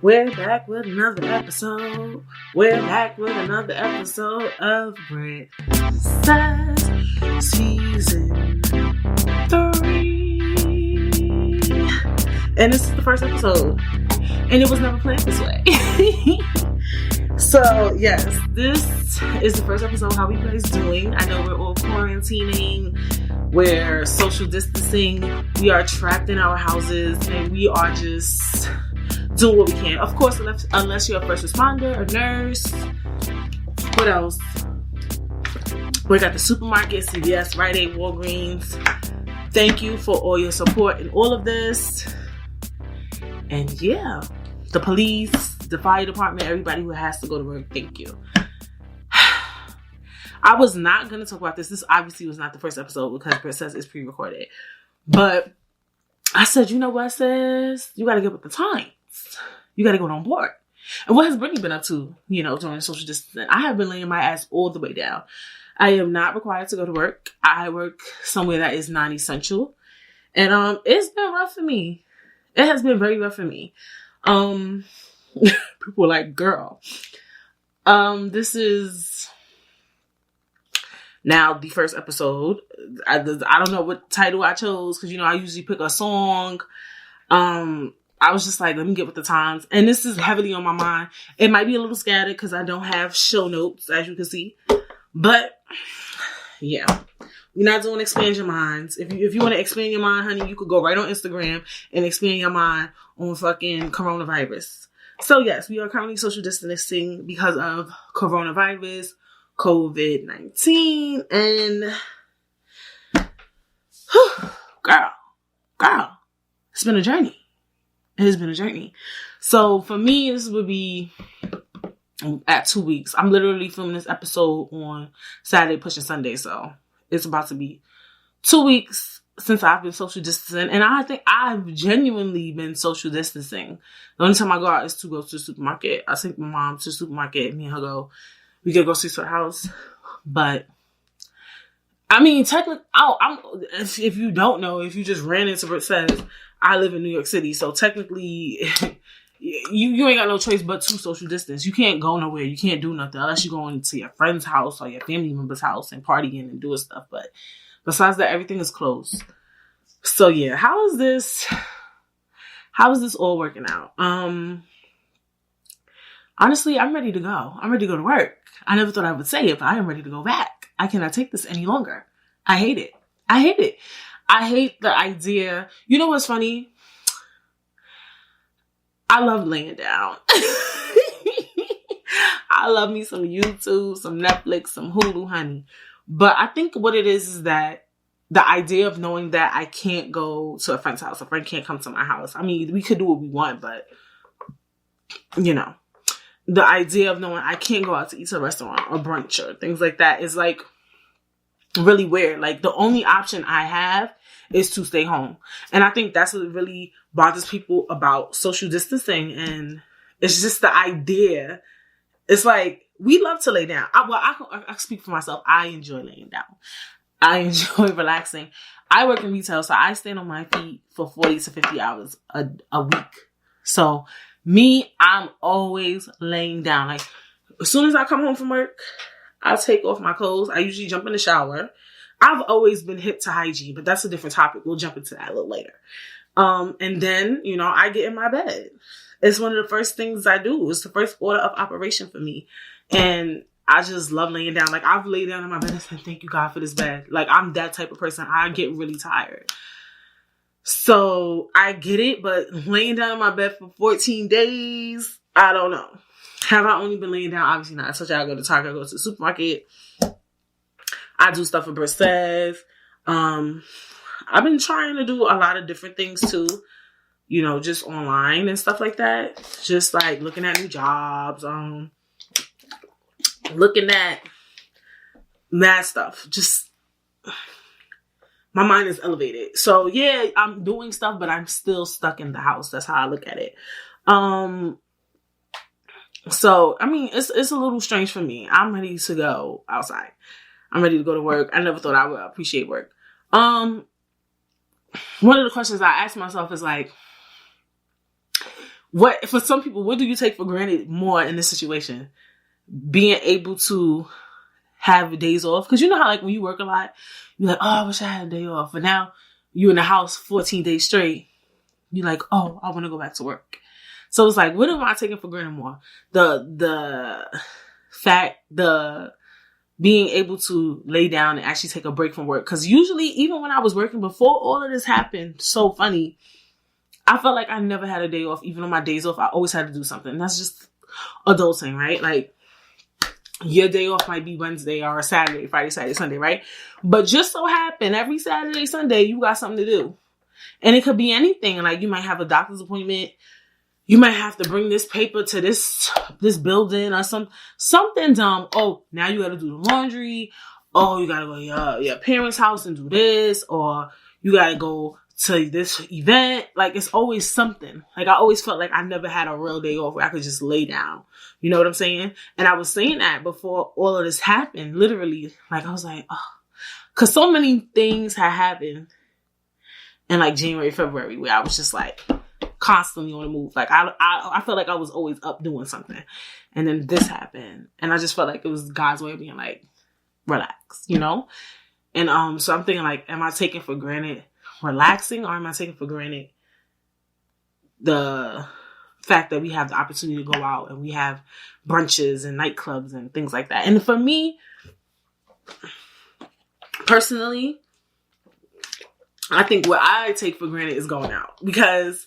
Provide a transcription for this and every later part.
We're back with another episode. We're back with another episode of Bread Size Season 3. And this is the first episode. And it was never planned this way. So, yes, this is the first episode. How you guys doing? I know we're all quarantining. We're social distancing. We are trapped in our houses. And we are just doing what we can. Of course, unless you're a first responder, a nurse. What else? We got the supermarket, CVS, Rite Aid, Walgreens. Thank you for all your support in all of this. And yeah, the police, the fire department, everybody who has to go to work, thank you. I was not going to talk about this. This obviously was not the first episode because Britt says it's pre-recorded. But I said, you know what, sis? You got to get with the times. You got to go on board. And what has Brittany been up to, during social distancing? I have been laying my ass all the way down. I am not required to go to work. I work somewhere that is non-essential. And it's been rough for me. It has been very rough for me. People are like, girl. This is now the first episode. I don't know what title I chose because, I usually pick a song. I was just like, let me get with the times. And this is heavily on my mind. It might be a little scattered because I don't have show notes, as you can see. But, yeah. We're not doing expand your minds. If you want to expand your mind, honey, you could go right on Instagram and expand your mind on fucking coronavirus. So, yes, we are currently social distancing because of coronavirus, COVID-19, and girl, it's been a journey. It has been a journey. So for me, this would be at 2 weeks. I'm literally filming this episode on Saturday, pushing Sunday. So it's about to be 2 weeks since I've been social distancing. And I think I've genuinely been social distancing. The only time I go out is to go to the supermarket. I take my mom to the supermarket. Me and her go. We could go see to her house. But I mean, technically, if you don't know, if you just ran into what it says, I live in New York City, so technically, you ain't got no choice but to social distance. You can't go nowhere. You can't do nothing unless you're going to your friend's house or your family member's house and partying and doing stuff. But besides that, everything is closed. So yeah, how is this all working out? Honestly, I'm ready to go. I'm ready to go to work. I never thought I would say it, but I am ready to go back. I cannot take this any longer. I hate it. I hate the idea. You know what's funny? I love laying down. I love me some YouTube, some Netflix, some Hulu, honey. But I think what it is that the idea of knowing that I can't go to a friend's house, a friend can't come to my house. I mean, we could do what we want, but, the idea of knowing I can't go out to eat at a restaurant or brunch or things like that is like really weird. Like the only option I have is to stay home. And I think that's what really bothers people about social distancing. And it's just the idea. It's like, we love to lay down. I speak for myself. I enjoy laying down. I enjoy relaxing. I work in retail, so I stand on my feet for 40 to 50 hours a week. So me, I'm always laying down. Like as soon as I come home from work, I take off my clothes. I usually jump in the shower. I've always been hip to hygiene, but that's a different topic. We'll jump into that a little later. And then, I get in my bed. It's one of the first things I do. It's the first order of operation for me. And I just love laying down. Like, I've laid down in my bed and said, thank you, God, for this bed. Like, I'm that type of person. I get really tired. So, I get it, but laying down in my bed for 14 days, I don't know. Have I only been laying down? Obviously not. I told you I go to Target, I go to the supermarket. I do stuff for Britt. I've been trying to do a lot of different things too, just online and stuff like that. Just like looking at new jobs, looking at mad stuff. Just my mind is elevated. So yeah, I'm doing stuff, but I'm still stuck in the house. That's how I look at it. So I mean, it's a little strange for me. I'm ready to go outside. I'm ready to go to work. I never thought I would appreciate work. One of the questions I ask myself is like, for some people, what do you take for granted more in this situation? Being able to have days off. Because you know how, like, when you work a lot, you're like, oh, I wish I had a day off. But now you're in the house 14 days straight. You're like, oh, I want to go back to work. So it's like, what am I taking for granted more? The being able to lay down and actually take a break from work. Because usually, even when I was working before all of this happened, so funny, I felt like I never had a day off. Even on my days off, I always had to do something. That's just adulting, right? Like, your day off might be Wednesday or Saturday, Friday, Saturday, Sunday, right? But just so happen, every Saturday, Sunday, you got something to do. And it could be anything. Like, you might have a doctor's appointment. You might have to bring this paper to this building or something dumb. Oh, now you got to do the laundry. Oh, you got to go to your parents' house and do this. Or you got to go to this event. Like, it's always something. Like, I always felt like I never had a real day off where I could just lay down. You know what I'm saying? And I was saying that before all of this happened. Literally, like, I was like, oh. Because so many things had happened in, like, January, February, where I was just, like, constantly on the move. Like, I felt like I was always up doing something. And then this happened. And I just felt like it was God's way of being like, relax, you know? And so I'm thinking, like, am I taking for granted relaxing, or am I taking for granted the fact that we have the opportunity to go out and we have brunches and nightclubs and things like that? And for me, personally, I think what I take for granted is going out, because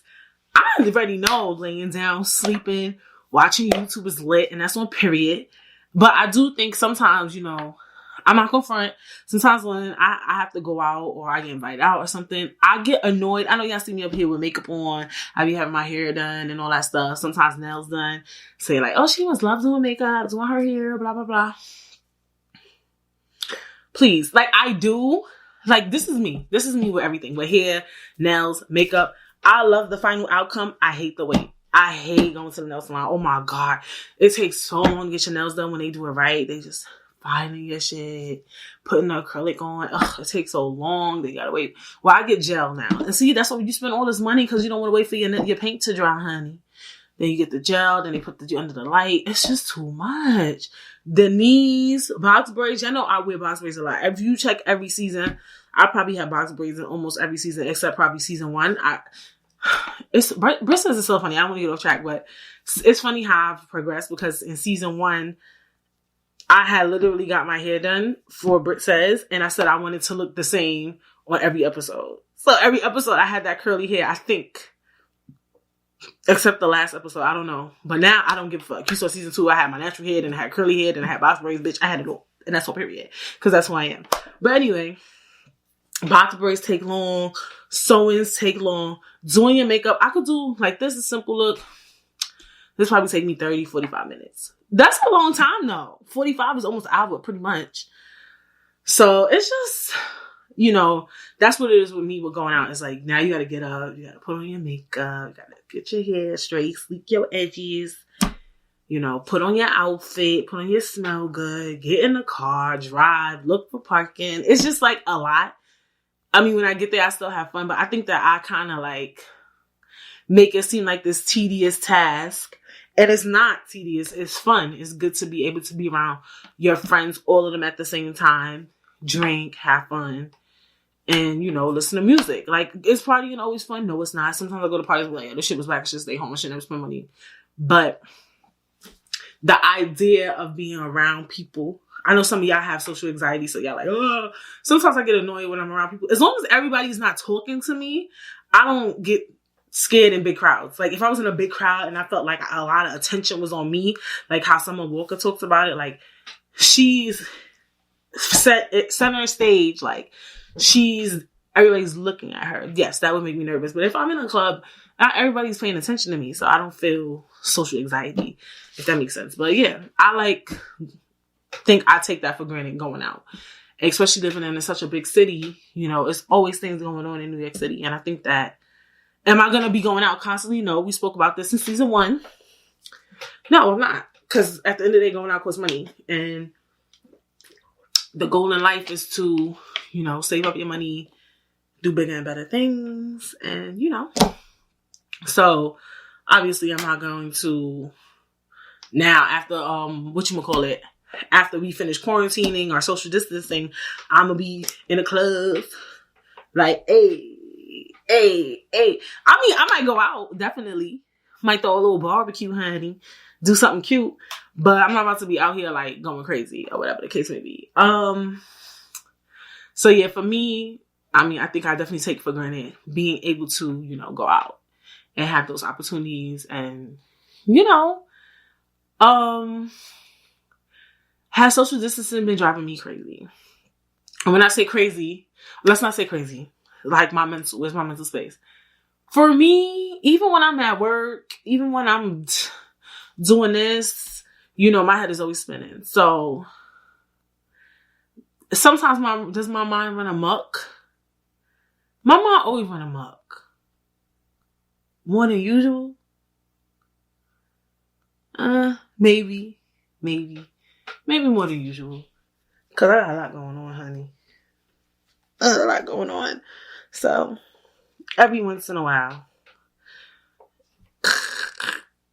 I already know laying down, sleeping, watching YouTube is lit, and that's on period. But I do think sometimes, you know, I'm not gonna front. Sometimes when I have to go out or I get invited out or something, I get annoyed. I know y'all see me up here with makeup on. I be having my hair done and all that stuff. Sometimes nails done. Say like, oh, she must love doing makeup, doing her hair, blah, blah, blah. Please. Like, I do. Like, this is me. This is me with everything. With hair, nails, makeup. I love the final outcome. I hate the wait. I hate going to the nail salon. Oh my God. It takes so long to get your nails done when they do it right. They just filing your shit, putting the acrylic on. Ugh, it takes so long. They gotta wait. Well, I get gel now. And see, that's why you spend all this money, because you don't want to wait for your paint to dry, honey. Then you get the gel, then they put you under the light. It's just too much. The knees, box braids. I know I wear box braids a lot. If you check every season, I probably have box braids in almost every season, except probably season 1. Bristles is so funny. I don't want to get off track, but it's funny how I've progressed, because in season 1, I had literally got my hair done for Brit Says, and I said I wanted to look the same on every episode. So every episode I had that curly hair, I think. Except the last episode, I don't know. But now I don't give a fuck. You saw season 2, I had my natural hair, then I had curly hair, then I had box braids, bitch. I had it all. And that's all period. Because that's who I am. But anyway, box braids take long. Sewings take long. Doing your makeup, I could do like this, a simple look. This probably take me 30, 45 minutes. That's a long time though. 45 is almost an hour, pretty much. So it's just, you know, that's what it is with me with going out. It's like, now you got to get up, you got to put on your makeup, you got to get your hair straight, sleek your edges, you know, put on your outfit, put on your smell good, get in the car, drive, look for parking. It's just like a lot. I mean, when I get there, I still have fun, but I think that I kind of like make it seem like this tedious task. And it's not tedious. It's fun. It's good to be able to be around your friends, all of them at the same time, drink, have fun, and, you know, listen to music. Like, is partying always fun? No, it's not. Sometimes I go to parties and be like, yeah, this shit was whack. I should stay home. I should never spend money. But the idea of being around people, I know some of y'all have social anxiety, so y'all like, oh. Sometimes I get annoyed when I'm around people. As long as everybody's not talking to me, I don't get scared in big crowds. Like, if I was in a big crowd and I felt like a lot of attention was on me, like how Summer Walker talks about it, like she's center stage, like everybody's looking at her. Yes, that would make me nervous. But if I'm in a club, not everybody's paying attention to me, so I don't feel social anxiety, if that makes sense. But yeah, I think I take that for granted going out, especially living in such a big city. You know, it's always things going on in New York City, and I think that, am I going to be going out constantly? No, we spoke about this in season 1. No, I'm not. Because at the end of the day, going out costs money. And the goal in life is to, you know, save up your money, do bigger and better things. And, you know. So, Obviously, I'm not going to now after after we finish quarantining or social distancing, I'm gonna be in a club like, hey. I mean, I might go out, definitely. Might throw a little barbecue, honey. Do something cute. But I'm not about to be out here like going crazy or whatever the case may be. So yeah, for me, I mean, I think I definitely take for granted being able to, go out and have those opportunities and, has social distancing been driving me crazy? And when I say crazy, let's not say crazy. Like where's my mental space? For me, even when I'm at work, even when I'm doing this, my head is always spinning. So sometimes does my mind run amok? My mind always run amok. More than usual? Maybe more than usual. Cause I got a lot going on, honey. A lot going on. So every once in a while,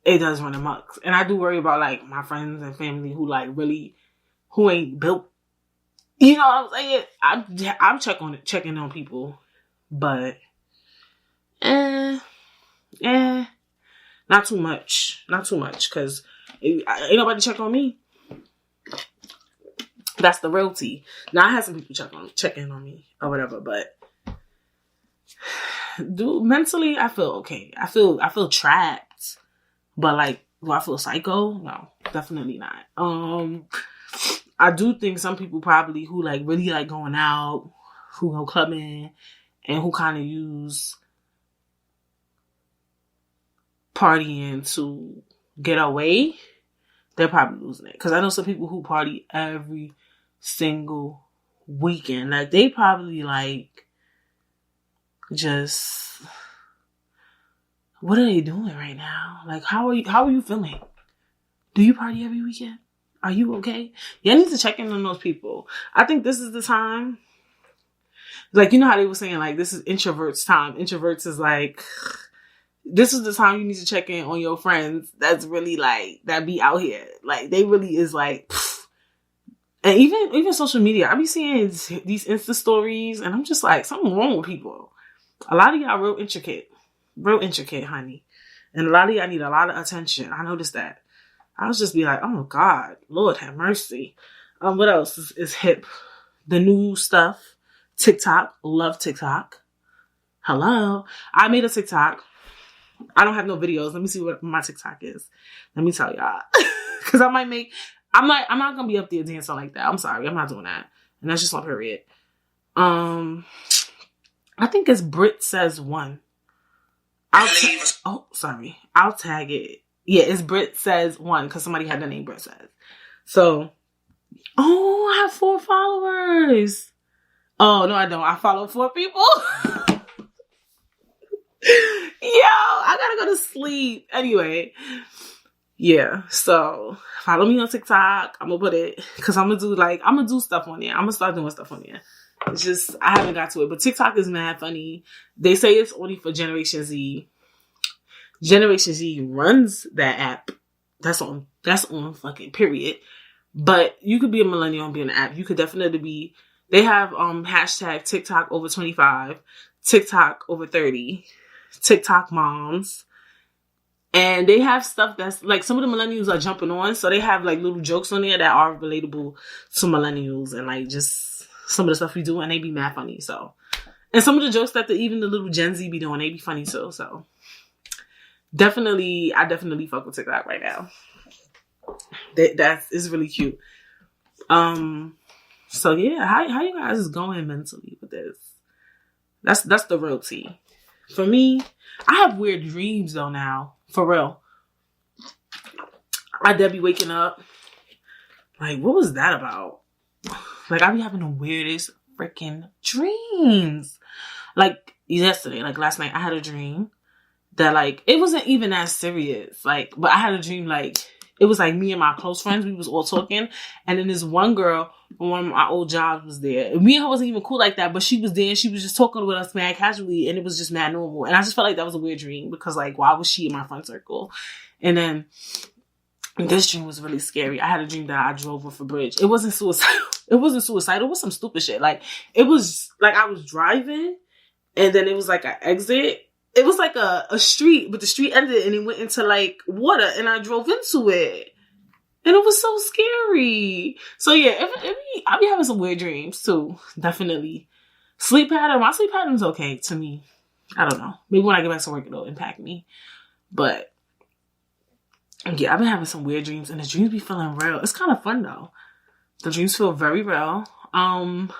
it does run amok. And I do worry about like my friends and family who ain't built. You know what I'm saying? I'm checking on people, but not too much, because ain't nobody check on me. That's the real tea. Now I had some people checking on me or whatever, but mentally I feel okay. I feel trapped, but like, do I feel psycho? No, definitely not. I do think some people probably who like really like going out, who go clubbing, and who kind of use partying to get away, they're probably losing it. Because I know some people who party every single weekend. Like, they probably like just, what are they doing right now? Like, how are you feeling? Do you party every weekend? Are you okay? You need to check in on those people. I think this is the time. Like, how they were saying, like, this is introverts time. Introverts is like, this is the time you need to check in on your friends that's really like, that be out here. Like, they really is like, pfft. And even social media, I be seeing these Insta stories and I'm just like, something wrong with people. A lot of y'all real intricate, honey. And a lot of y'all need a lot of attention. I noticed that. I was just be like, oh God, Lord have mercy. What else is hip? The new stuff. TikTok. Love TikTok. Hello. I made a TikTok. I don't have no videos. Let me see what my TikTok is. Let me tell y'all. Cause I'm not gonna be up there dancing like that. I'm sorry. I'm not doing that. And that's just my period. I think it's Brit Says One. Sorry. I'll tag it. Yeah, it's Brit Says One because somebody had the name Brit Says. So, I have 4 followers. Oh, no, I don't. I follow 4 people. Yo, I gotta go to sleep. Anyway, yeah, so follow me on TikTok. I'm gonna put it, because I'm gonna do stuff on there. I'm gonna start doing stuff on there. It's just, I haven't got to it. But TikTok is mad funny. They say it's only for Generation Z. Generation Z runs that app. That's on fucking period. But you could be a millennial and be on the app. You could definitely be, they have hashtag TikTok over 25, TikTok over 30, TikTok moms. And they have stuff that's like, some of the millennials are jumping on. So they have like little jokes on there that are relatable to millennials and like just some of the stuff we do, and they be mad funny. So, and some of the jokes that even the little Gen Z be doing, they be funny too. So I definitely fuck with TikTok right now. It's really cute. So yeah, how you guys is going mentally with this? That's the real tea. For me, I have weird dreams though now. For real. I did be waking up. Like, what was that about? Like, I be having the weirdest freaking dreams. Like, yesterday, like last night, I had a dream that, like, it wasn't even that serious. Like, but I had a dream, like, it was like me and my close friends. We was all talking. And then this one girl from one of my old jobs was there. And me and her wasn't even cool like that, but she was there and she was just talking with us mad casually, and it was just mad normal. And I just felt like that was a weird dream because, like, why was she in my friend circle? And then this dream was really scary. I had a dream that I drove off a bridge. It wasn't suicidal. It wasn't suicidal. It was some stupid shit. Like, it was like I was driving and then it was like an exit. It was like a street, but the street ended and it went into like water and I drove into it. And it was so scary. So yeah, I be having some weird dreams too. Definitely. Sleep pattern. My sleep pattern's okay to me. I don't know. Maybe when I get back to work, it'll impact me. But yeah, I've been having some weird dreams and the dreams be feeling real. It's kind of fun though. The dreams feel very real. And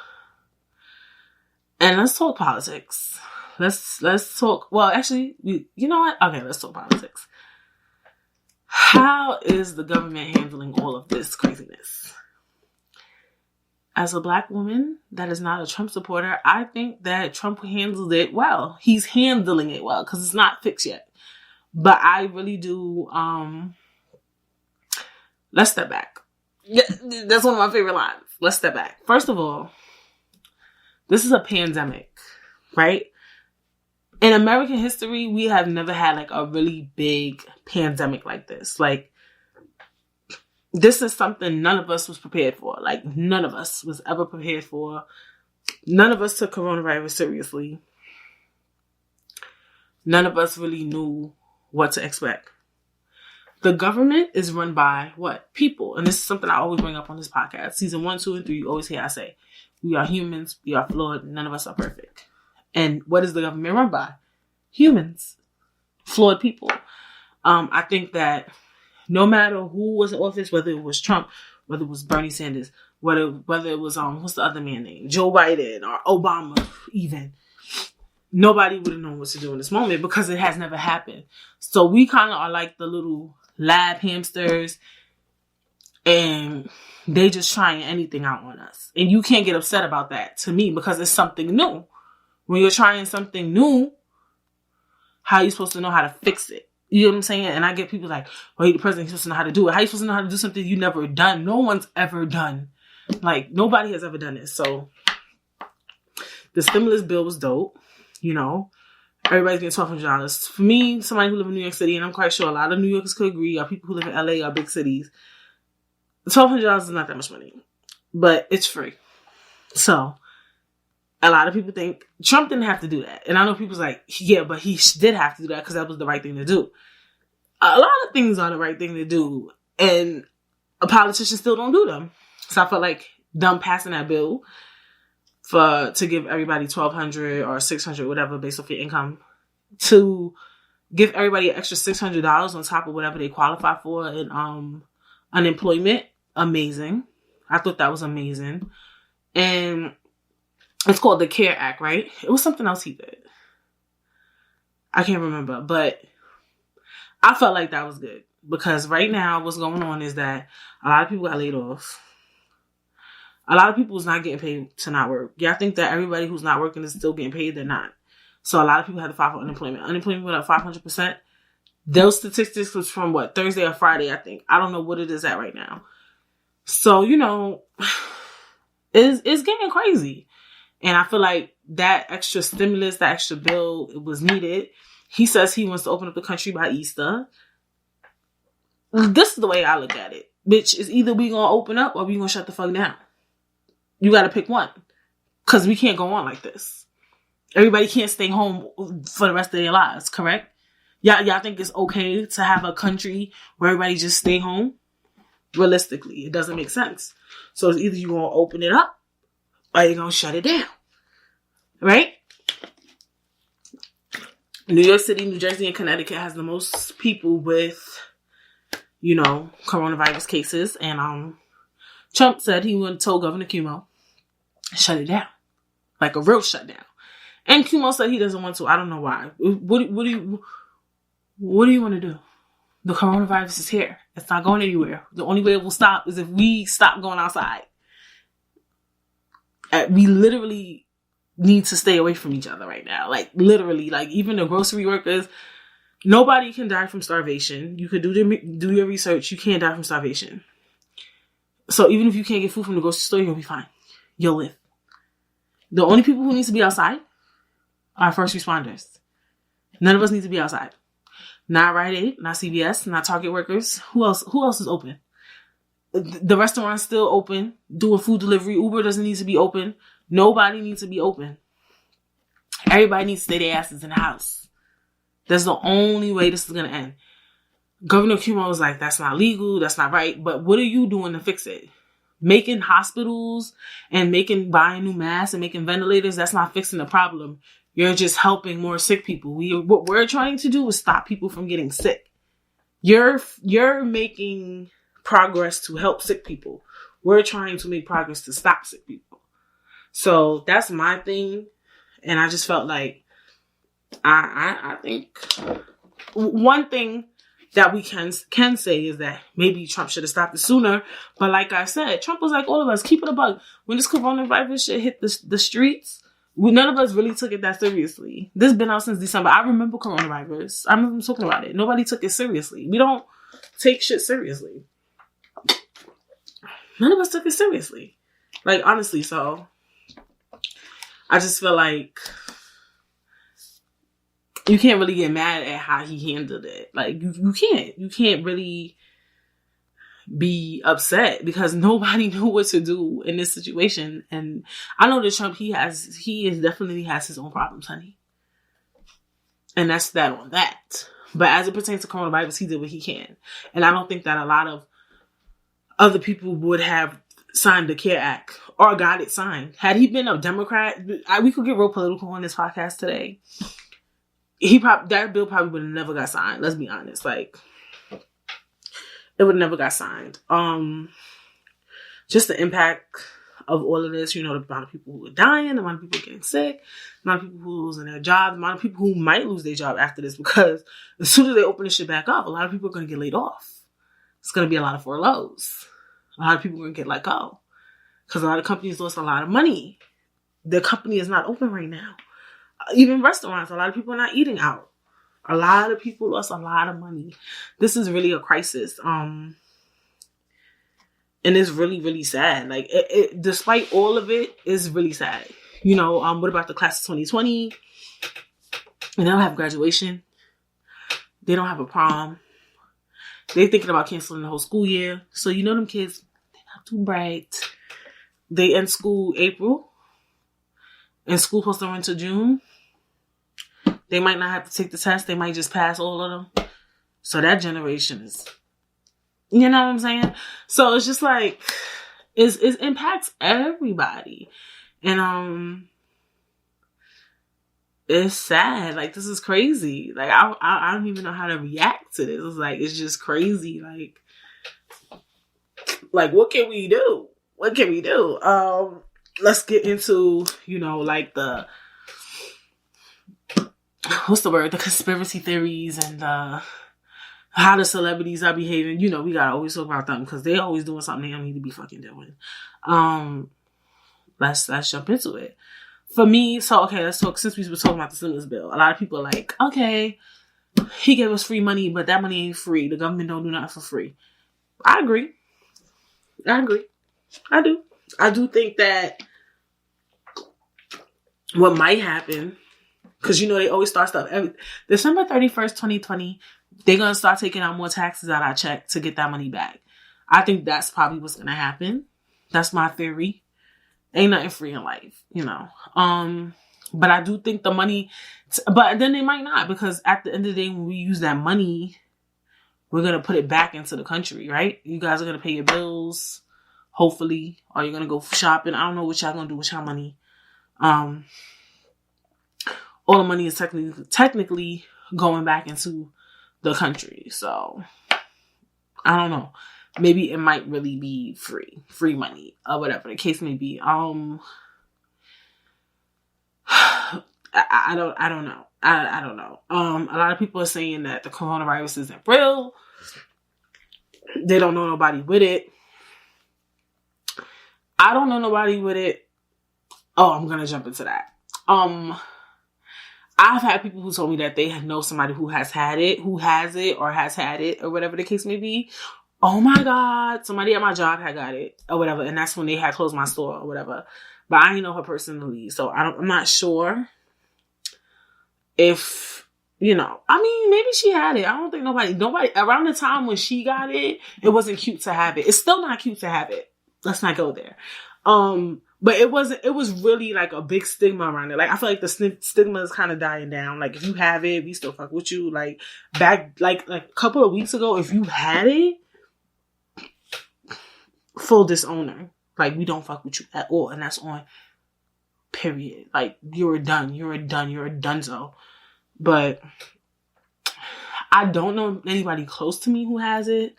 let's talk politics. Let's talk. Well, actually, you know what? Okay, let's talk politics. How is the government handling all of this craziness? As a Black woman that is not a Trump supporter, I think that Trump handled it well. He's handling it well because it's not fixed yet. But I really do. Let's step back. Yeah, that's one of my favorite lines. Let's step back. First of all, this is a pandemic, right? In American history, we have never had like a really big pandemic like this. Like, this is something none of us was prepared for. Like, none of us was ever prepared for. None of us took coronavirus seriously. None of us really knew what to expect. The government is run by what? People. And this is something I always bring up on this podcast. Season 1, 2, and 3, you always hear I say, we are humans, we are flawed, none of us are perfect. And what is the government run by? Humans. Flawed people. I think that no matter who was in office, whether it was Trump, whether it was Bernie Sanders, whether it was, what's the other man name? Joe Biden or Obama even. Nobody would have known what to do in this moment because it has never happened. So we kind of are like the little lab hamsters and they just trying anything out on us. And you can't get upset about that to me because it's something new. When you're trying something new, how are you supposed to know how to fix it? You know what I'm saying? And I get people like, well, you're the president, you're supposed to know how to do it. How are you supposed to know how to do something you never done? No one's ever done. Like, nobody has ever done this. So the stimulus bill was dope. You know, everybody's getting $1,200. For me, somebody who lives in New York City, and I'm quite sure a lot of New Yorkers could agree, or people who live in LA or big cities, $1,200 is not that much money. But it's free. So a lot of people think Trump didn't have to do that. And I know people's like, yeah, but he did have to do that because that was the right thing to do. A lot of things are the right thing to do. And a politician still don't do them. So I felt like them passing that bill to give everybody $1,200 or $600, whatever, based off your income, to give everybody an extra $600 on top of whatever they qualify for in unemployment. Amazing. I thought that was amazing. And it's called the CARE Act, right? It was something else he did. I can't remember, but I felt like that was good because right now what's going on is that a lot of people got laid off. A lot of people is not getting paid to not work. Yeah, I think that everybody who's not working is still getting paid. They're not. So a lot of people had to file for unemployment. Unemployment went up 500%. Those statistics was from what? Thursday or Friday, I think. I don't know what it is at right now. So, you know, it's getting crazy. And I feel like that extra stimulus, that extra bill, it was needed. He says he wants to open up the country by Easter. This is the way I look at it. Bitch, it's either we gonna open up or we gonna shut the fuck down. You gotta pick one. Because we can't go on like this. Everybody can't stay home for the rest of their lives, correct? Y'all think it's okay to have a country where everybody just stay home? Realistically, it doesn't make sense. So it's either you're gonna open it up or you're gonna shut it down. Right? New York City, New Jersey, and Connecticut has the most people with, you know, coronavirus cases. And Trump said he wouldn't tell Governor Cuomo, shut it down. Like a real shutdown. And Cuomo said he doesn't want to. I don't know why. What do you want to do? The coronavirus is here. It's not going anywhere. The only way it will stop is if we stop going outside. We literally need to stay away from each other right now. Like, literally. Like, even the grocery workers, Nobody can die from starvation. You could do your research. You can't die from starvation. So even if you can't get food from the grocery store, you'll be fine. You'll live. The only people who need to be outside are first responders. None of us need to be outside. Not Rite Aid, not CVS, not Target workers. Who else? Who else is open? The restaurant's still open, doing food delivery. Uber doesn't need to be open. Nobody needs to be open. Everybody needs to stay their asses in the house. That's the only way this is going to end. Governor Cuomo was like, that's not legal, that's not right. But what are you doing to fix it? Making hospitals and buying new masks and making ventilators, that's not fixing the problem. You're just helping more sick people. What we're trying to do is stop people from getting sick. You're making progress to help sick people. We're trying to make progress to stop sick people. So that's my thing. And I just felt like I think one thing that we can say is that maybe Trump should have stopped it sooner. But like I said, Trump was like all of us, keep it a bug. When this coronavirus shit hit the streets, none of us really took it that seriously. This has been out since December. I remember coronavirus. I remember talking about it. Nobody took it seriously. We don't take shit seriously. None of us took it seriously. Like, honestly, so I just feel like you can't really get mad at how he handled it. Like, you can't. You can't really be upset because nobody knew what to do in this situation. And I know that Trump, he definitely has his own problems, honey. And that's that on that. But as it pertains to coronavirus, he did what he can. And I don't think that a lot of other people would have signed the CARE Act or got it signed. Had he been a Democrat, we could get real political on this podcast today. That bill probably would have never got signed. Let's be honest. Like, it would have never got signed. Just the impact of all of this, the amount of people who are dying, the amount of people getting sick, the amount of people who are losing their jobs, the amount of people who might lose their job after this, because as soon as they open this shit back up, a lot of people are going to get laid off. It's going to be a lot of furloughs. A lot of people are going to get let go because a lot of companies lost a lot of money. Their company is not open right now. Even restaurants, a lot of people are not eating out. A lot of people lost a lot of money. This is really a crisis. And it's really, really sad. Like, it despite all of it, it's really sad. What about the class of 2020? They don't have graduation. They don't have a prom. They're thinking about canceling the whole school year. So, them kids, they're not too bright. They end school April. And school supposed to run to June. They might not have to take the test. They might just pass all of them. So that generation is, you know what I'm saying? So it's just like, it impacts everybody. And, it's sad. Like, this is crazy. Like, I don't even know how to react to this. It's like, it's just crazy. Like, what can we do? What can we do? Let's get into, the, what's the word? The conspiracy theories and how the celebrities are behaving. We gotta always talk about them because they always doing something they don't need to be fucking doing. Let's jump into it. For me, let's talk, since we were talking about the stimulus bill, a lot of people are like, okay, he gave us free money, but that money ain't free. The government don't do nothing for free. I agree. I do. I do think that what might happen, because they always start stuff. December 31st, 2020, they're going to start taking out more taxes out of our check to get that money back. I think that's probably what's going to happen. That's my theory. Ain't nothing free in life, But I do think the money, but then they might not, because at the end of the day, when we use that money, we're going to put it back into the country, right? You guys are going to pay your bills, hopefully, or you're going to go shopping. I don't know what y'all going to do with your money. All the money is technically going back into the country. So I don't know. Maybe it might really be free money or whatever the case may be. I don't know. I don't know. A lot of people are saying that the coronavirus isn't real. They don't know nobody with it. I don't know nobody with it. Oh, I'm going to jump into that. I've had people who told me that they know somebody who has had it, or has had it, or whatever the case may be. Oh my God, somebody at my job had got it, or whatever, and that's when they had closed my store, or whatever. But I didn't know her personally, so I'm not sure if, you know, I mean, maybe she had it. I don't think nobody, around the time when she got it, it wasn't cute to have it. It's still not cute to have it. Let's not go there. But it was really like a big stigma around it. Like, I feel like the stigma is kind of dying down. Like, if you have it, we still fuck with you. Like, back, like a couple of weeks ago, if you had it, full disowner. Like, we don't fuck with you at all. And that's on period. Like, you're a dunzo. But I don't know anybody close to me who has it.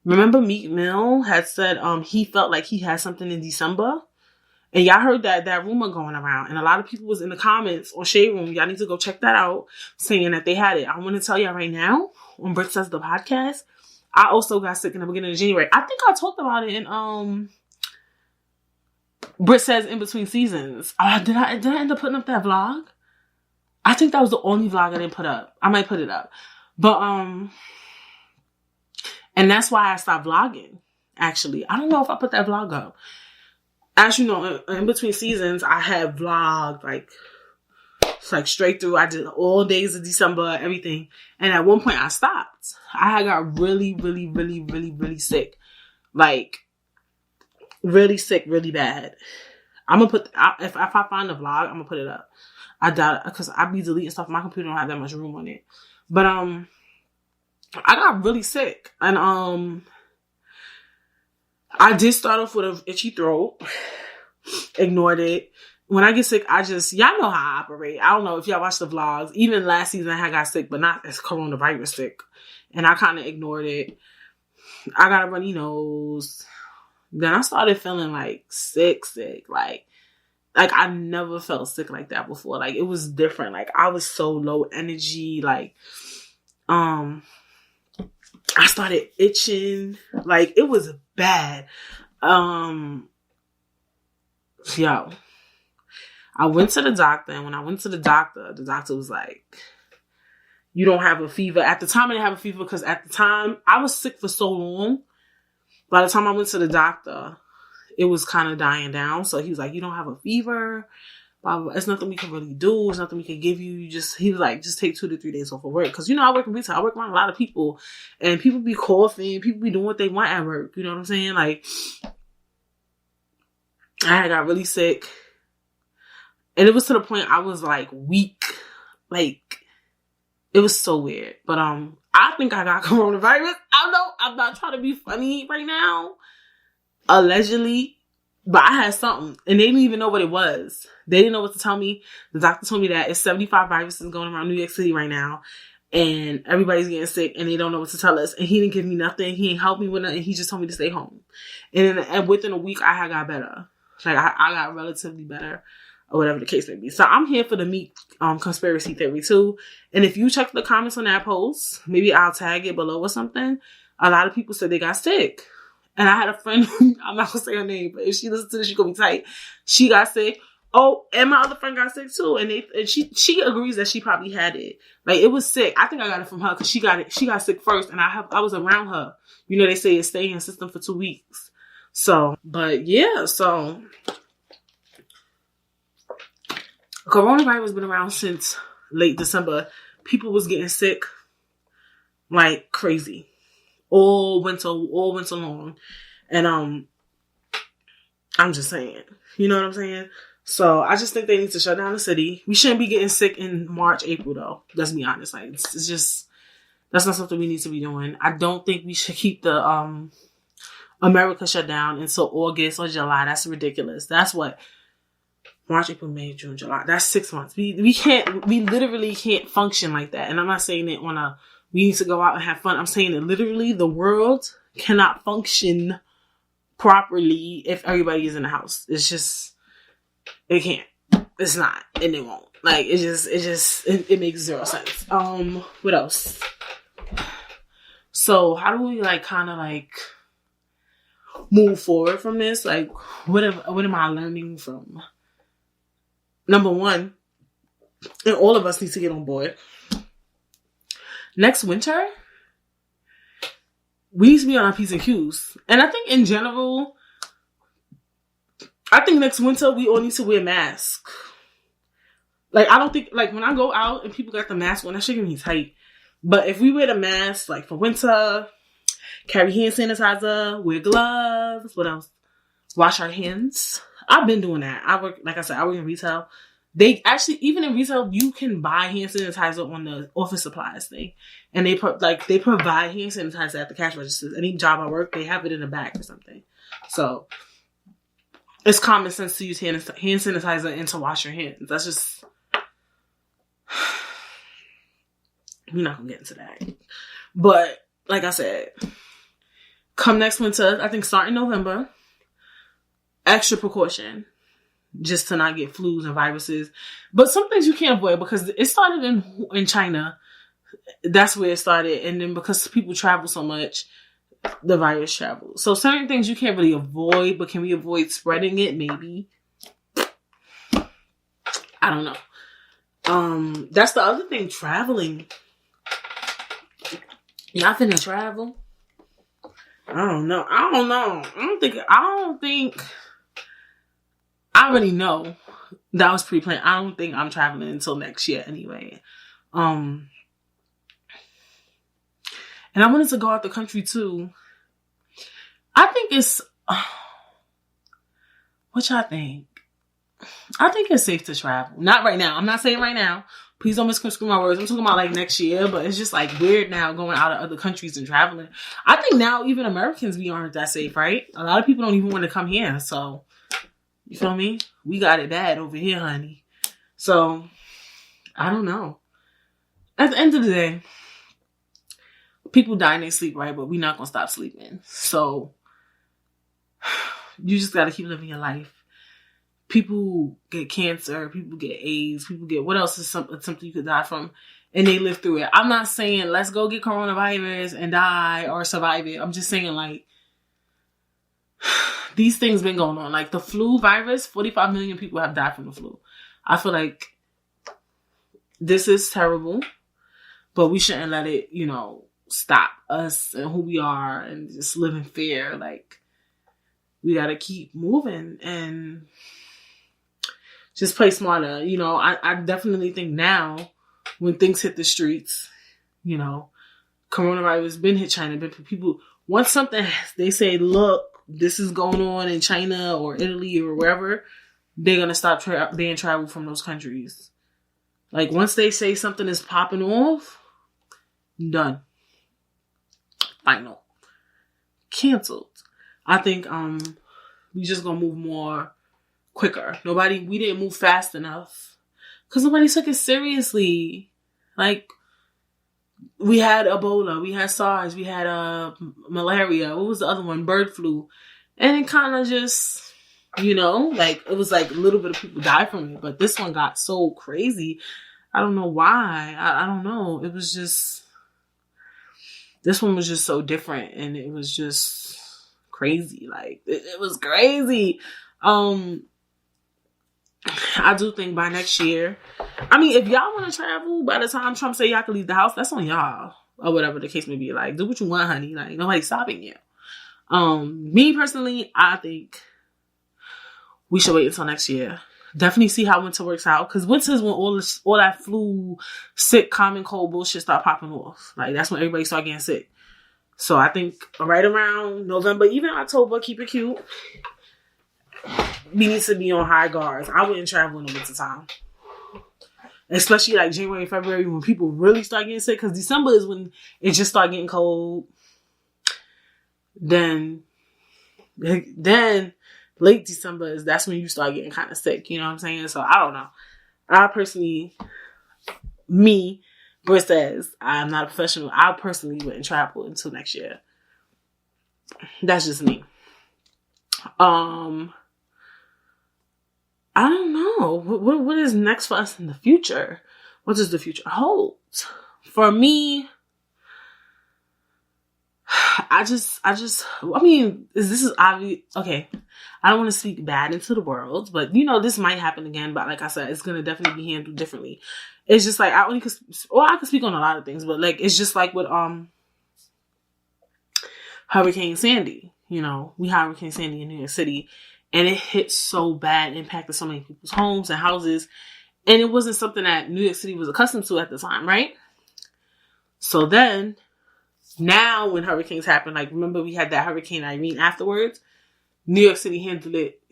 Remember Meek Mill had said he felt like he had something in December? And y'all heard that rumor going around. And a lot of people was in the comments on Shade Room. Y'all need to go check that out, saying that they had it. I want to tell y'all right now, on Britt Says the Podcast, I also got sick in the beginning of January. I think I talked about it in Britt Says In Between Seasons. Did I end up putting up that vlog? I think that was the only vlog I didn't put up. I might put it up. But and that's why I stopped vlogging, actually. I don't know if I put that vlog up. As you know, in between seasons, I had vlogged, like straight through. I did all days of December, everything. And at one point, I stopped. I had got really, really, really, really, really sick. Like, really sick, really bad. I'm going to put, if I find the vlog, I'm going to put it up. I doubt it, because I be deleting stuff. My computer don't have that much room on it. But, I got really sick, and I did start off with an itchy throat, ignored it. When I get sick, y'all know how I operate. I don't know if y'all watch the vlogs. Even last season, I got sick, but not as coronavirus sick, and I kind of ignored it. I got a runny nose. Then I started feeling like sick, like I never felt sick like that before. Like, it was different. Like, I was so low energy, like, I started itching. Like, it was bad. Yo, I went to the doctor, and when I went to the doctor was like, you don't have a fever. At the time, I didn't have a fever because at the time, I was sick for so long. By the time I went to the doctor, it was kind of dying down. So he was like, you don't have a fever. Blah, blah, blah. It's nothing we can really do. It's nothing we can give you. He was like, just take 2 to 3 days off of work. Because, you know, I work in retail. I work around a lot of people. And people be coughing. People be doing what they want at work. You know what I'm saying? Like, I got really sick. And it was to the point I was, like, weak. Like, it was so weird. But, I think I got coronavirus. I don't know. I'm not trying to be funny right now. Allegedly. But I had something, and they didn't even know what it was. They didn't know what to tell me. The doctor told me that it's 75 viruses going around New York City right now, and everybody's getting sick, and they don't know what to tell us. And he didn't give me nothing. He didn't help me with nothing. He just told me to stay home. And within a week, I had got better. Like, I got relatively better, or whatever the case may be. So I'm here for the Meek conspiracy theory too. And if you check the comments on that post, maybe I'll tag it below or something. A lot of people said they got sick. And I had a friend, I'm not going to say her name, but if she listens to this, she going to be tight. She got sick. Oh, and my other friend got sick too. And she agrees that she probably had it. Like, it was sick. I think I got it from her because she got it. She got sick first, and I was around her. You know, they say it stay in the system for 2 weeks. So, but yeah, so coronavirus has been around since late December. People was getting sick like crazy. All winter long. And I'm just saying. You know what I'm saying? So I just think they need to shut down the city. We shouldn't be getting sick in March, April though. Let's be honest. Like, it's just, that's not something we need to be doing. I don't think we should keep the America shut down until August or July. That's ridiculous. That's what March, April, May, June, July. That's 6 months. We literally can't function like that. And I'm not saying it we need to go out and have fun. I'm saying that literally the world cannot function properly if everybody is in the house. It's just, it can't. It's not. And it won't. Like, it makes zero sense. What else? So how do we kind of move forward from this? Like, what am I learning from number one, and all of us need to get on board. Next winter, we need to be on our P's and Q's. And I think in general, I think next winter we all need to wear masks. Like, I don't think, like, when I go out and people got the mask on, that shit can be tight. But if we wear the mask, like, for winter, carry hand sanitizer, wear gloves, what else? Wash our hands. I've been doing that. I work in retail. They actually, even in retail, you can buy hand sanitizer on the office supplies thing. And they provide hand sanitizer at the cash registers. Any job I work, they have it in a bag or something. So, it's common sense to use hand sanitizer and to wash your hands. That's just... We're not going to get into that. But, like I said, come next winter, I think starting November, extra precaution. Just to not get flus and viruses. But some things you can't avoid because it started in China. That's where it started. And then because people travel so much, the virus travels. So certain things you can't really avoid, but can we avoid spreading it? Maybe. I don't know. That's the other thing, traveling. Y'all finna travel? I don't know. I already know that was pre-planned. I don't think I'm traveling until next year anyway. And I wanted to go out the country too. I think it's... what y'all think? I think it's safe to travel. Not right now. I'm not saying right now. Please don't misconstrue my words. I'm talking about like next year, but it's just like weird now going out of other countries and traveling. I think now even Americans, we aren't that safe, right? A lot of people don't even want to come here, so... You feel me? We got it bad over here, honey. So, I don't know. At the end of the day, people die in their sleep, right? But we're not going to stop sleeping. So, you just got to keep living your life. People get cancer. People get AIDS. People get... What else is something you could die from? And they live through it. I'm not saying let's go get coronavirus and die or survive it. I'm just saying like... These things been going on. Like the flu virus, 45 million people have died from the flu. I feel like this is terrible, but we shouldn't let it, stop us and who we are and just live in fear. Like, we got to keep moving and just play smarter. I definitely think now when things hit the streets, coronavirus been hit China, but people, once something, they say, look, this is going on in China or Italy or wherever, they're going to stop banning travel from those countries. Like, once they say something is popping off, done. Final. Canceled. I think we just going to move more quicker. We didn't move fast enough because nobody took it seriously. Like, we had Ebola, we had SARS, we had malaria. What was the other one? Bird flu. And it kind of just, it was like a little bit of people died from it. But this one got so crazy. I don't know why. I don't know. It was just, this one was just so different. And it was just crazy. Like, it was crazy. I do think by next year, if y'all want to travel, by the time Trump say y'all can leave the house, that's on y'all. Or whatever the case may be. Like, do what you want, honey. Like, nobody's stopping you. Me personally, I think we should wait until next year. Definitely see how winter works out. Because winter is when all that flu, sick, common cold bullshit start popping off. Like, that's when everybody start getting sick. So I think right around November, even October, keep it cute. We need to be on high guards. I wouldn't travel in the winter time. Especially like January, February, when people really start getting sick. Because December is when it just start getting cold. Then late December that's when you start getting kind of sick. You know what I'm saying? So I don't know. I personally, Britt says, I'm not a professional. I personally wouldn't travel until next year. That's just me. I don't know. What is next for us in the future? What does the future hold? For me, I mean, this is obvious. Okay. I don't want to speak bad into the world, but this might happen again. But like I said, it's going to definitely be handled differently. It's just like, I could speak on a lot of things, but like, it's just like with, Hurricane Sandy, we had Hurricane Sandy in New York City, and it hit so bad, impacted so many people's homes and houses. And it wasn't something that New York City was accustomed to at the time, right? So then, now when hurricanes happen, like remember we had that Hurricane Irene afterwards, New York City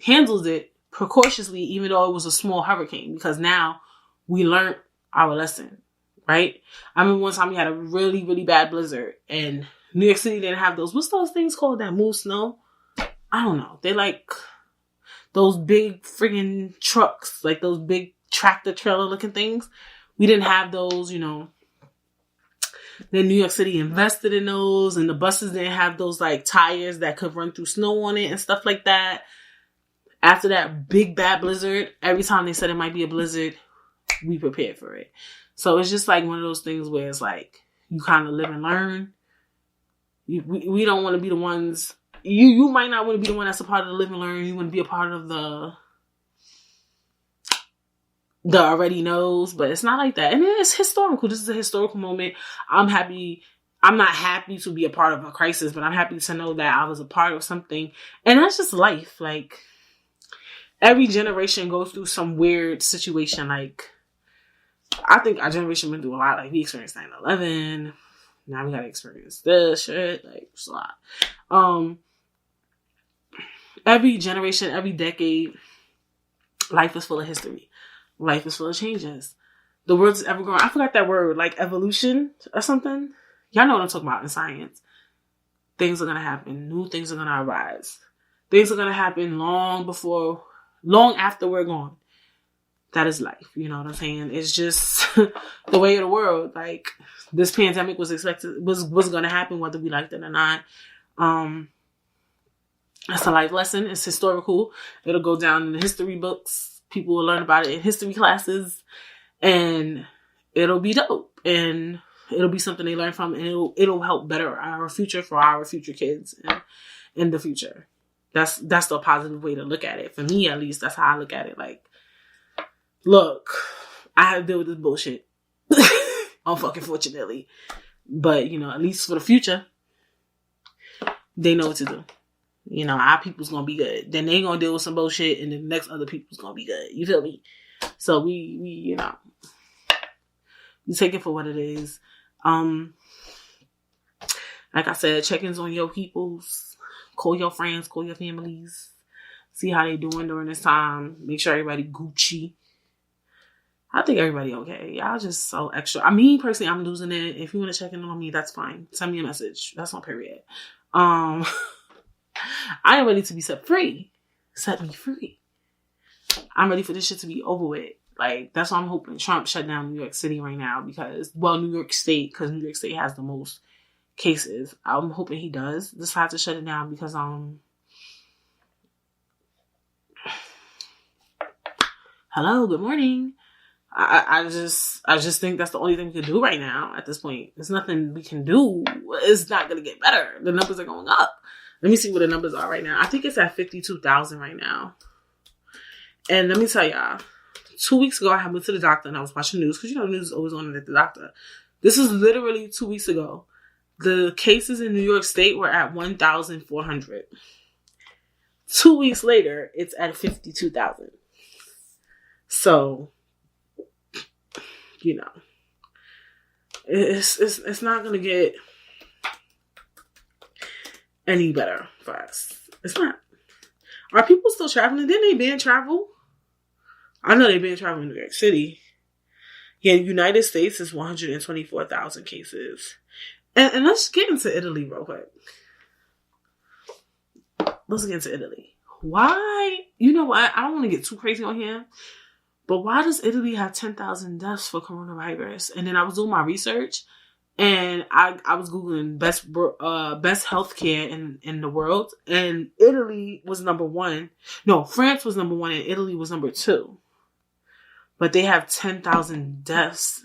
handles it precautiously, even though it was a small hurricane, because now we learned our lesson, right? I remember one time we had a really, really bad blizzard, and New York City didn't have those, what's those things called that move snow? I don't know. They like those big friggin' trucks, like those big tractor trailer looking things. We didn't have those, Then New York City invested in those, and the buses didn't have those like tires that could run through snow on it and stuff like that. After that big bad blizzard, every time they said it might be a blizzard, we prepared for it. So it's just like one of those things where it's like you kind of live and learn. We don't want to be the ones. You might not want to be the one that's a part of the live and learn. You want to be a part of the already knows, but it's not like that. And it's historical. This is a historical moment. I'm not happy to be a part of a crisis, but I'm happy to know that I was a part of something. And that's just life. Like, every generation goes through some weird situation. Like, I think our generation went through a lot. Like, we experienced 9/11. Now we gotta experience this shit. Like, it's a lot. Every generation, every decade, life is full of history. Life is full of changes. The world is ever growing. I forgot that word, like evolution or something. Y'all know what I'm talking about in science. Things are going to happen. New things are going to arise. Things are going to happen long after we're gone. That is life. You know what I'm saying? It's just the way of the world. Like, this pandemic was going to happen whether we liked it or not. It's a life lesson. It's historical. It'll go down in the history books. People will learn about it in history classes, and it'll be dope, and it'll be something they learn from, and it'll help better our future for our future kids and in the future. That's the positive way to look at it. For me, at least, that's how I look at it. Like, look, I have to deal with this bullshit. Unfortunately. But, at least for the future, they know what to do. Our people's gonna be good. Then they gonna deal with some bullshit, and the next other people's gonna be good. You feel me? So we take it for what it is. Like I said, check-ins on your peoples. Call your friends, call your families. See how they doing during this time. Make sure everybody Gucci. I think everybody okay. Y'all just so extra. I mean, personally, I'm losing it. If you want to check in on me, that's fine. Send me a message. That's my period. I am ready to be set free. Set me free. I'm ready for this shit to be over with. Like, that's why I'm hoping Trump shut down New York City right now New York State, because New York State has the most cases. I'm hoping he does decide to shut it down because, hello, good morning. I just think that's the only thing we can do right now at this point. There's nothing we can do. It's not going to get better. The numbers are going up. Let me see what the numbers are right now. I think it's at 52,000 right now. And let me tell y'all, 2 weeks ago, I went to the doctor and I was watching news, because the news is always on at the doctor. This is literally 2 weeks ago. The cases in New York State were at 1,400. 2 weeks later, it's at 52,000. So, it's not going to get any better for us. It's not. Are people still traveling? Didn't they ban travel? I know they banned travel in New York City. Yeah, United States is 124,000 cases. And let's get into Italy real quick. Let's get into Italy. Why? You know what? I don't want to get too crazy on here. But why does Italy have 10,000 deaths for coronavirus? And then I was doing my research, and I was Googling best healthcare in the world. And Italy was number one. No, France was number one, and Italy was number two. But they have 10,000 deaths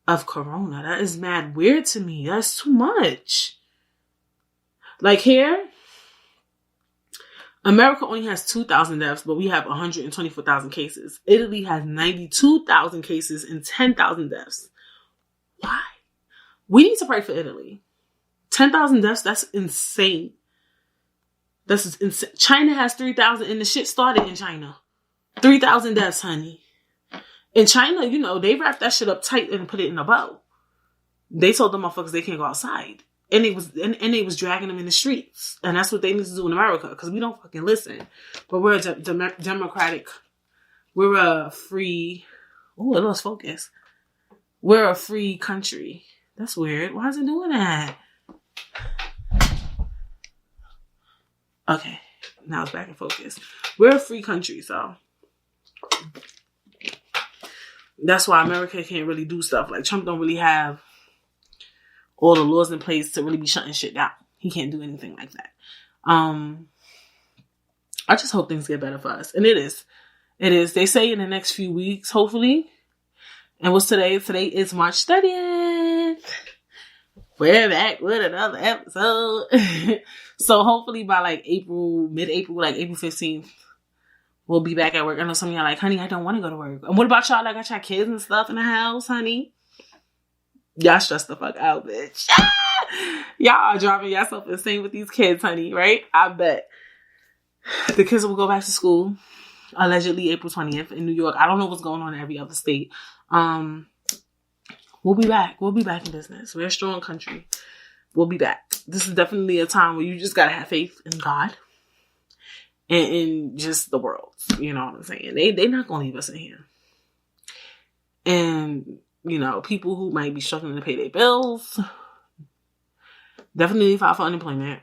of corona. That is mad weird to me. That's too much. Like here, America only has 2,000 deaths, but we have 124,000 cases. Italy has 92,000 cases and 10,000 deaths. Why? We need to pray for Italy. 10,000 deaths, that's insane. That's insane. China has 3,000 and the shit started in China. 3,000 deaths, honey. In China, you know, they wrapped that shit up tight and put it in a bow. They told the motherfuckers they can't go outside. And they was dragging them in the streets. And that's what they need to do in America, because we don't fucking listen. But we're a democratic, we're a free, oh, it lost focus. We're a free country. That's weird. Why is it doing that? Okay, now it's back in focus. We're a free country, so that's why America can't really do stuff. Like, Trump don't really have all the laws in place to really be shutting shit down. He can't do anything like that. I just hope things get better for us. And it is. It is. They say in the next few weeks, hopefully. And what's today? Today is March 30th. We're back with another episode. So hopefully by like mid-April, like April 15th, we'll be back at work. I know some of y'all like, honey, I don't want to go to work. And what about y'all? Like, got y'all kids and stuff in the house, honey? Y'all stress the fuck out, bitch. Y'all are driving yourself insane with these kids, honey, right? I bet. The kids will go back to school, allegedly April 20th in New York. I don't know what's going on in every other state. We'll be back. We'll be back in business. We're a strong country. We'll be back. This is definitely a time where you just gotta have faith in God and in just the world. You know what I'm saying? They're not gonna leave us in here. And you know, people who might be struggling to pay their bills, definitely file for unemployment.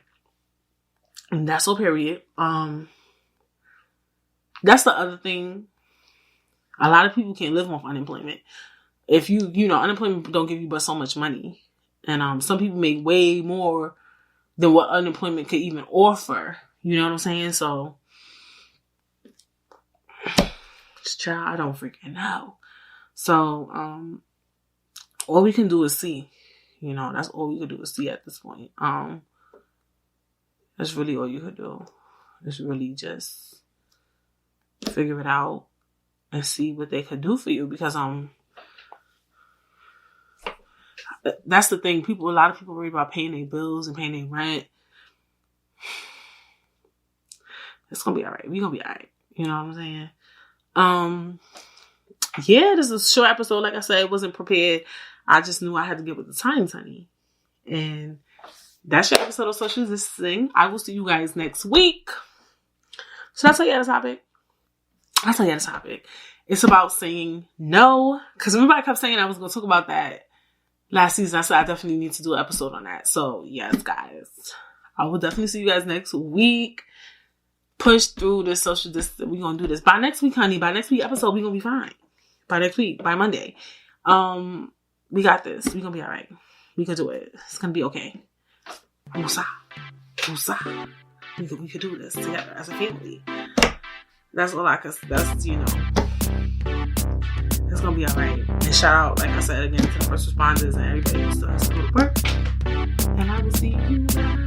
And that's all, period. That's the other thing. A lot of people can't live off unemployment. If you know, unemployment don't give you but so much money. And some people make way more than what unemployment could even offer. You know what I'm saying? So, child, I don't freaking know. So, all we can do is see. You know, that's all we can do is see at this point. That's really all you could do. Is really just figure it out and see what they could do for you. Because that's the thing. A lot of people worry about paying their bills and paying their rent. It's gonna be alright. We're gonna be alright. You know what I'm saying? Yeah, this is a short episode. Like I said, I wasn't prepared. I just knew I had to get with the times, honey. And that's your episode of Social Distancing. I will see you guys next week. Should I tell you the topic? I'll tell you the topic. It's about saying no. Because remember I kept saying I was going to talk about that last season. I said I definitely need to do an episode on that. So, yes, guys. I will definitely see you guys next week. Push through this social distance. We're going to do this. By next week, honey. By next week episode, we're going to be fine. By next week. By Monday. We got this. We're going to be all right. We can do it. It's going to be okay. Musa. We could do this together as a family. That's all I could, that's, you know, it's going to be all right. And shout out, like I said again, to the first responders and everybody who still has to go to work. And I will see you guys